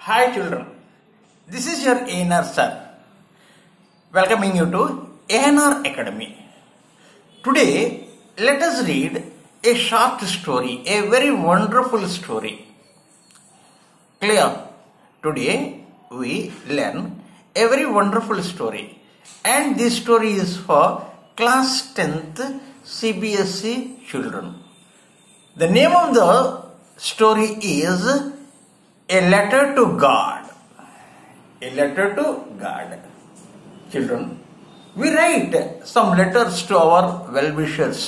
Hi children, this is your ANR sir, welcoming you to ANR Academy. Today, let us read a short story, a very wonderful story. Clear? Today, we learn a very wonderful story, and this story is for class 10th CBSE children. The name of the story is A Letter to God. A letter to God. Children, we write some letters to our well-wishers.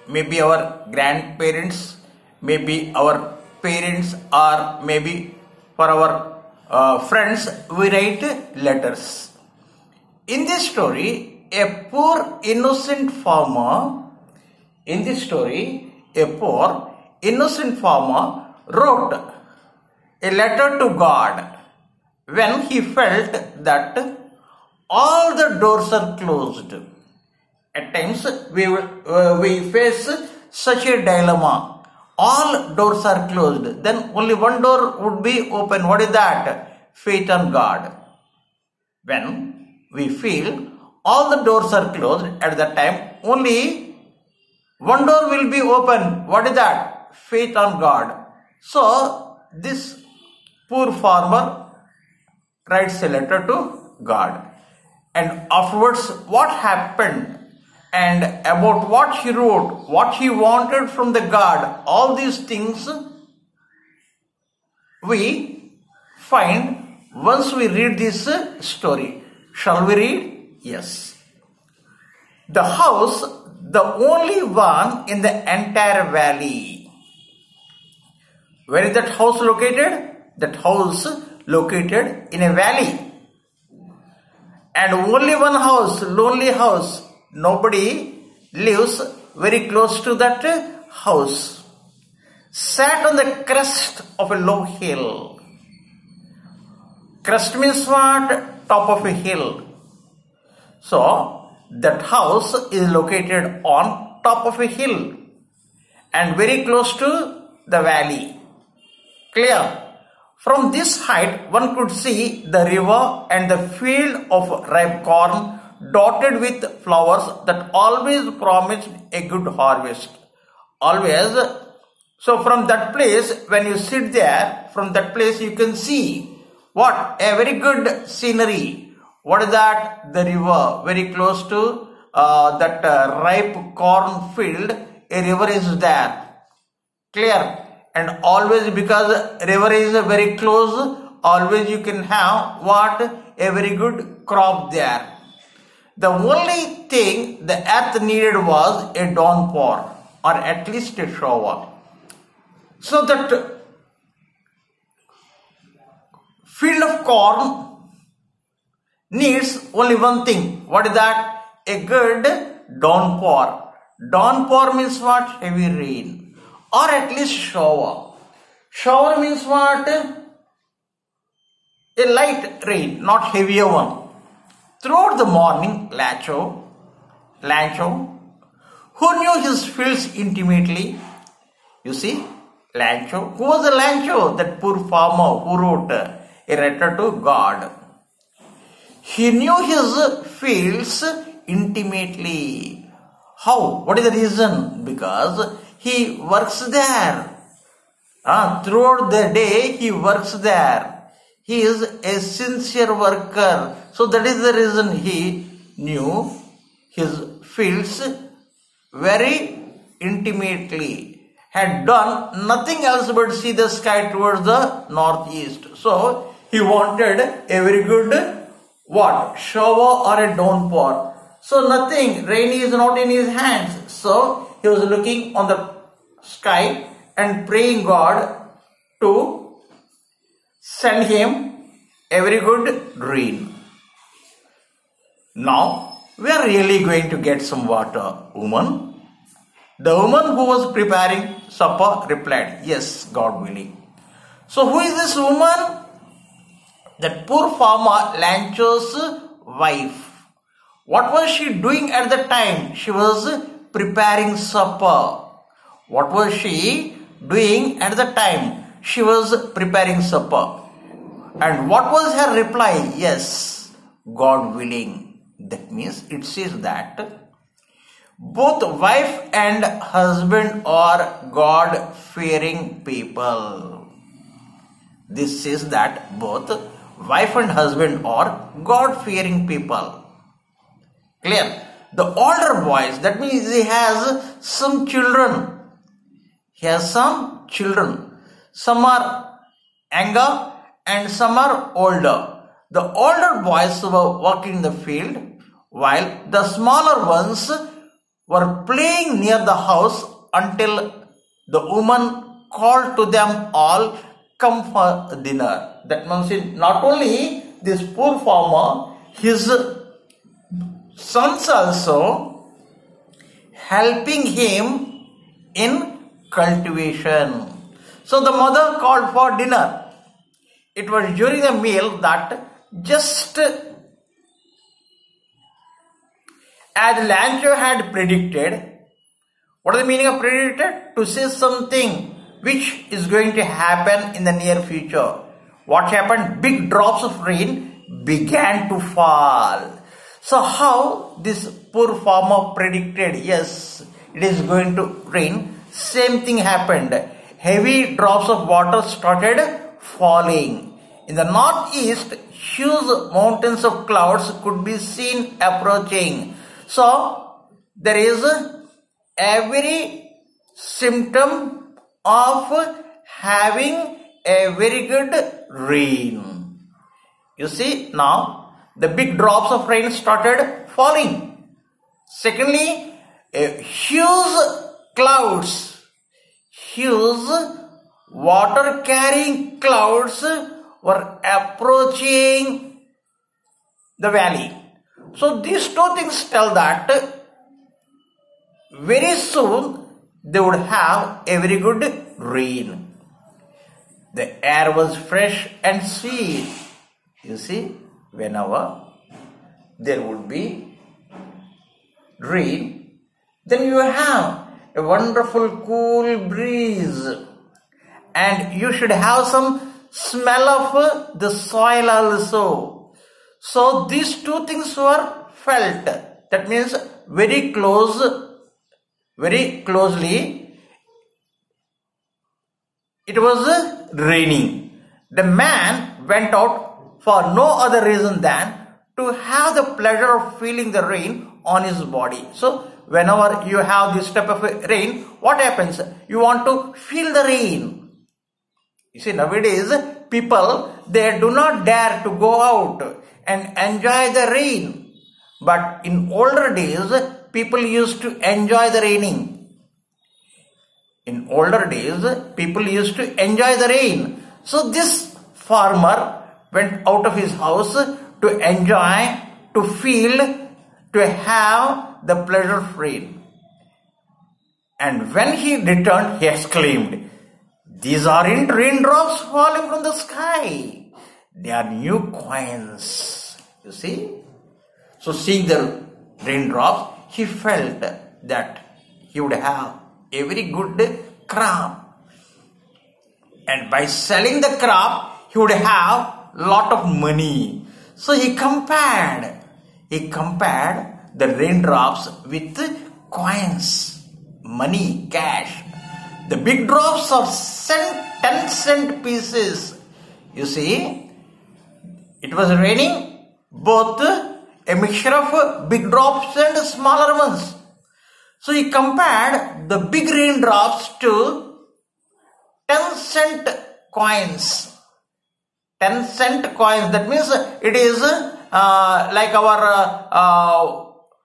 Maybe our grandparents, maybe our parents, or maybe for our friends, we write letters. In this story, a poor innocent farmer, wrote a letter to God when he felt that all the doors are closed. At times we face such a dilemma. All doors are closed. Then only one door would be open. What is that? Faith on God. When we feel all the doors are closed, at that time only one door will be open. What is that? Faith on God. So this poor farmer writes a letter to God. And afterwards, what happened and about what he wrote, what he wanted from the God, all these things we find once we read this story. Shall we read? Yes. The house, the only one in the entire valley. Where is that house located? That house located in a valley. And only one house, lonely house. Nobody lives very close to that house. Sat on the crest of a low hill. Crest means what? Top of a hill. So, that house is located on top of a hill and very close to the valley. Clear? From this height, one could see the river and the field of ripe corn dotted with flowers that always promised a good harvest. Always. So from that place, when you sit there, from that place you can see what? A very good scenery. What is that? The river, very close to that ripe corn field, a river is there. Clear? And always, because river is very close, always you can have what? A very good crop there. The only thing the earth needed was a downpour, or at least a shower. So that field of corn needs only one thing. What is that? A good downpour. Downpour means what? Heavy rain. Or at least shower. Shower means what? A light rain, not heavier one. Throughout the morning, Lancho, who knew his fields intimately, you see, Lancho. Who was the Lancho? That poor farmer who wrote a letter to God. He knew his fields intimately. How? What is the reason? Because he works there. Throughout the day, he works there. He is a sincere worker. So that is the reason he knew his fields very intimately. Had done nothing else but see the sky towards the northeast. So he wanted a very good what? Shower or a downpour. So nothing, rain is not in his hands. So he was looking on the sky and praying God to send him a very good rain. Now we are really going to get some water, woman. The woman who was preparing supper replied, yes, God willing. So who is this woman? That poor farmer, Lancho's wife. What was she doing at the time? She was preparing supper. What was she doing at the time? She was preparing supper. And what was her reply? Yes, God willing. That means it says that both wife and husband are God-fearing people. This says that both wife and husband are God-fearing people. Clear? The older boys, that means he has some children. He has some children. Some are younger and some are older. The older boys were working in the field while the smaller ones were playing near the house until the woman called to them all, come for dinner. That means not only this poor farmer, his sons also helping him in cultivation. So the mother called for dinner. It was during the meal that just as Lancho had predicted. What is the meaning of predicted? To say something which is going to happen in the near future. What happened? Big drops of rain began to fall. So how this poor farmer predicted, yes, it is going to rain. Same thing happened. Heavy drops of water started falling. In the northeast, huge mountains of clouds could be seen approaching. So there is every symptom of having a very good rain. You see, now the big drops of rain started falling. Secondly, huge clouds, huge water carrying clouds were approaching the valley. So these two things tell that very soon they would have a very good rain. The air was fresh and sweet. You see, whenever there would be rain, then you have a wonderful cool breeze, and you should have some smell of the soil also. So these two things were felt. That means very closely it was raining. The man went out for no other reason than to have the pleasure of feeling the rain on his body. So whenever you have this type of rain, what happens? You want to feel the rain. You see, nowadays people, they do not dare to go out and enjoy the rain. But in older days, people used to enjoy the raining. In older days, people used to enjoy the rain. So this farmer went out of his house to enjoy, to feel, to have the pleasure of rain. And when he returned, he exclaimed, "These aren't raindrops falling from the sky. They are new coins." You see? So seeing the raindrops, he felt that he would have a very good crop. And by selling the crop, he would have lot of money. So he compared the raindrops with coins, money, cash. The big drops are 10-cent pieces. You see, it was raining, both a mixture of big drops and smaller ones. So he compared the big raindrops to 10-cent coins. 10-cent coins, that means it is like our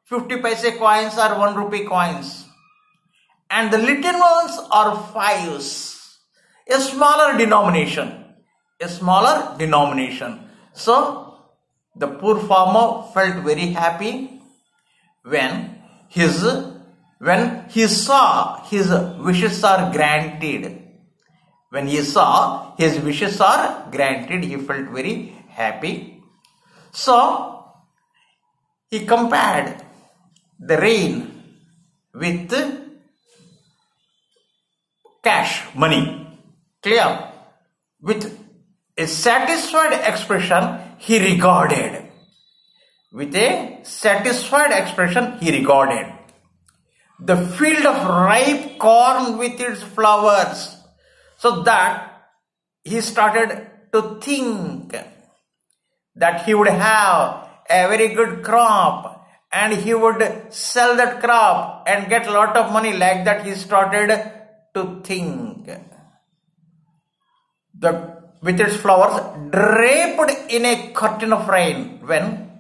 50 paise coins or 1 rupee coins. And the little ones are fives, a smaller denomination. So the poor farmer felt very happy when he saw his wishes are granted. When he saw his wishes are granted, he felt very happy. So he compared the rain with cash, money, clear, with a satisfied expression he regarded. With a satisfied expression he regarded the field of ripe corn with its flowers, so that he started to think that he would have a very good crop and he would sell that crop and get a lot of money. Like that he started to think. With its flowers draped in a curtain of rain. When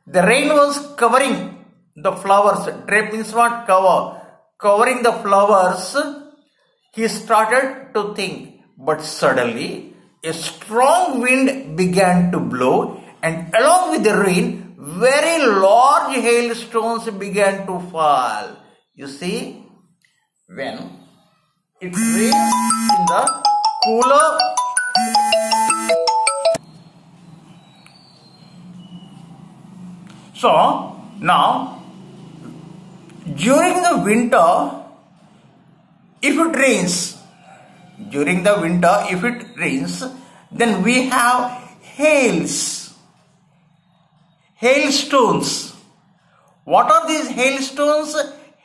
the rain was covering the flowers, drape means what? Cover. Covering the flowers, he started to think. But suddenly a strong wind began to blow, and along with the rain, very large hailstones began to fall. You see, when it rains in the cooler, so now during the winter, if it rains, then we have hailstones. What are these hailstones?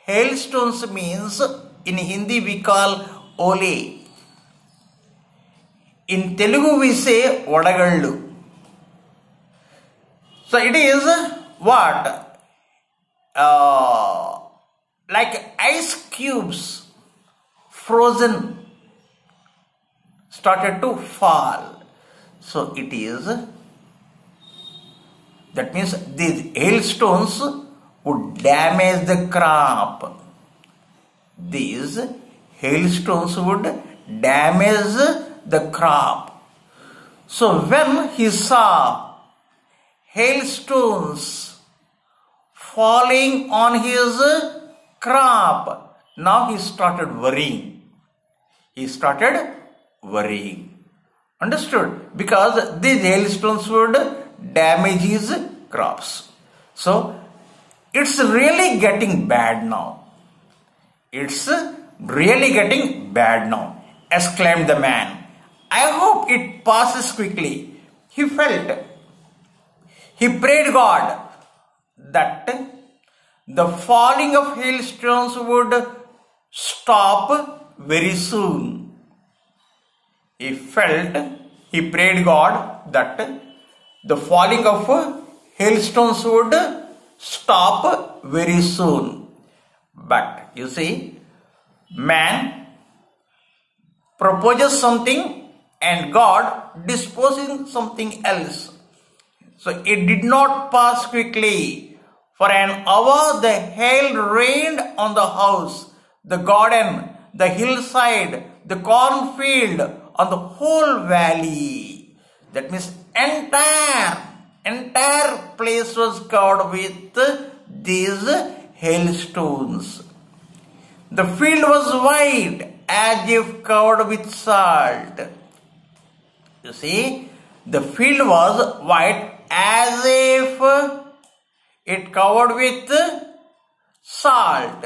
Hailstones means in Hindi we call ole. In Telugu we say vadagallu. So it is what? Like ice cubes, frozen, started to fall. So it is, that means these hailstones would damage the crop. These hailstones would damage the crop. So when he saw hailstones falling on his crop, now he started worrying. Understood? Because these hailstones would damage his crops. So it's really getting bad now. Exclaimed the man. I hope it passes quickly. He prayed God that the falling of hailstones would stop very soon. He prayed God that the falling of hailstones would stop very soon. But you see, man proposes something and God disposing something else. So it did not pass quickly. For an hour the hail rained on the house, the garden, the hillside, the cornfield, on the whole valley. That means entire place was covered with these hailstones. The field was white as if covered with salt. You see, the field was white as if it covered with salt.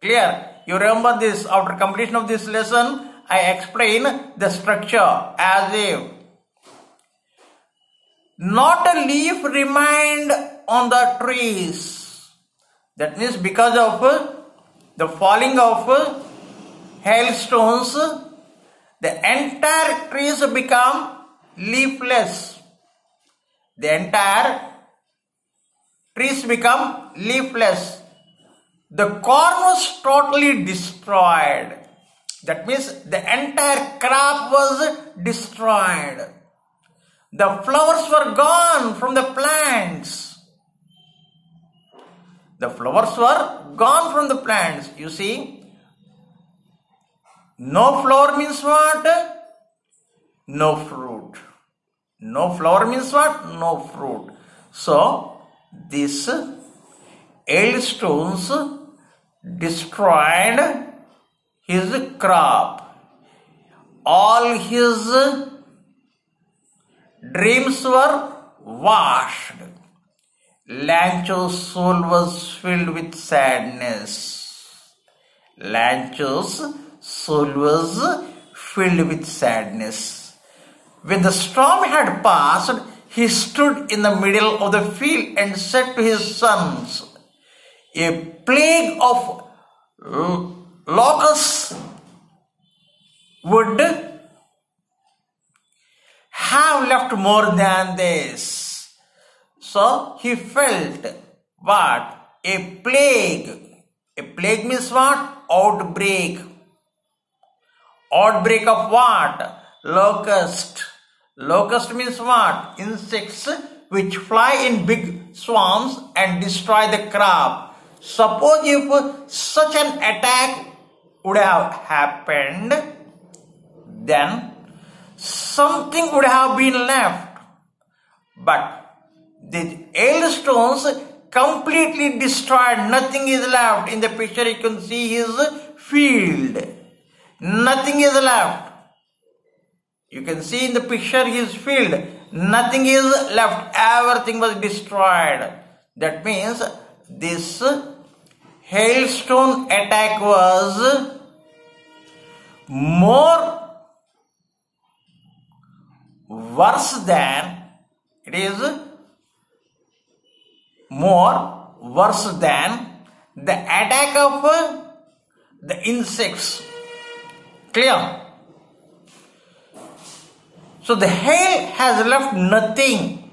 Clear? You remember this, after completion of this lesson, I explain the structure as if. Not a leaf remained on the trees. That means because of the falling of hailstones, the entire trees become leafless. The entire trees become leafless. The corn was totally destroyed. That means the entire crop was destroyed. The flowers were gone from the plants. The flowers were gone from the plants. You see, no flower means what? No fruit. No flower means what? No fruit. So, these hailstones destroyed his crop. All his dreams were washed. Lancho's soul was filled with sadness. Lancho's soul was filled with sadness. When the storm had passed, he stood in the middle of the field and said to his sons, a plague of locusts would have left more than this. So he felt what? A plague. A plague means what? Outbreak. Outbreak of what? Locust. Locust means what? Insects which fly in big swarms and destroy the crop. Suppose if such an attack would have happened, then something would have been left. But the hailstones completely destroyed. Nothing is left. In the picture you can see his field. Nothing is left. You can see in the picture his field. Nothing is left. Everything was destroyed. That means this hailstone attack was more worse than the attack of the insects. Clear? So the hail has left nothing.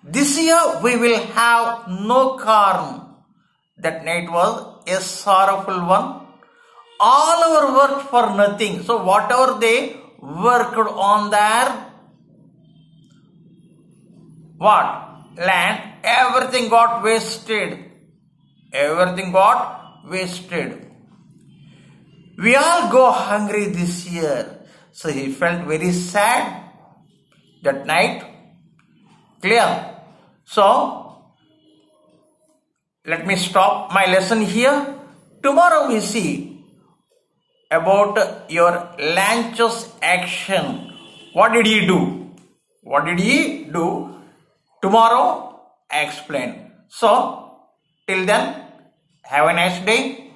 This year we will have no corn. That night was a sorrowful one. All our work for nothing. So whatever they worked on their land, everything got wasted. Everything got wasted. We all go hungry this year. So he felt very sad that night. Clear? So let me stop my lesson here. Tomorrow we see about your land choice action. What did he do? What did he do? Tomorrow I explain. So till then, have a nice day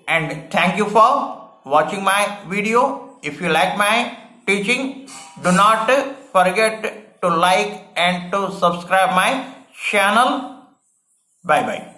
and thank you for watching my video. If you like my teaching, do not forget to like and to subscribe my channel. Bye bye.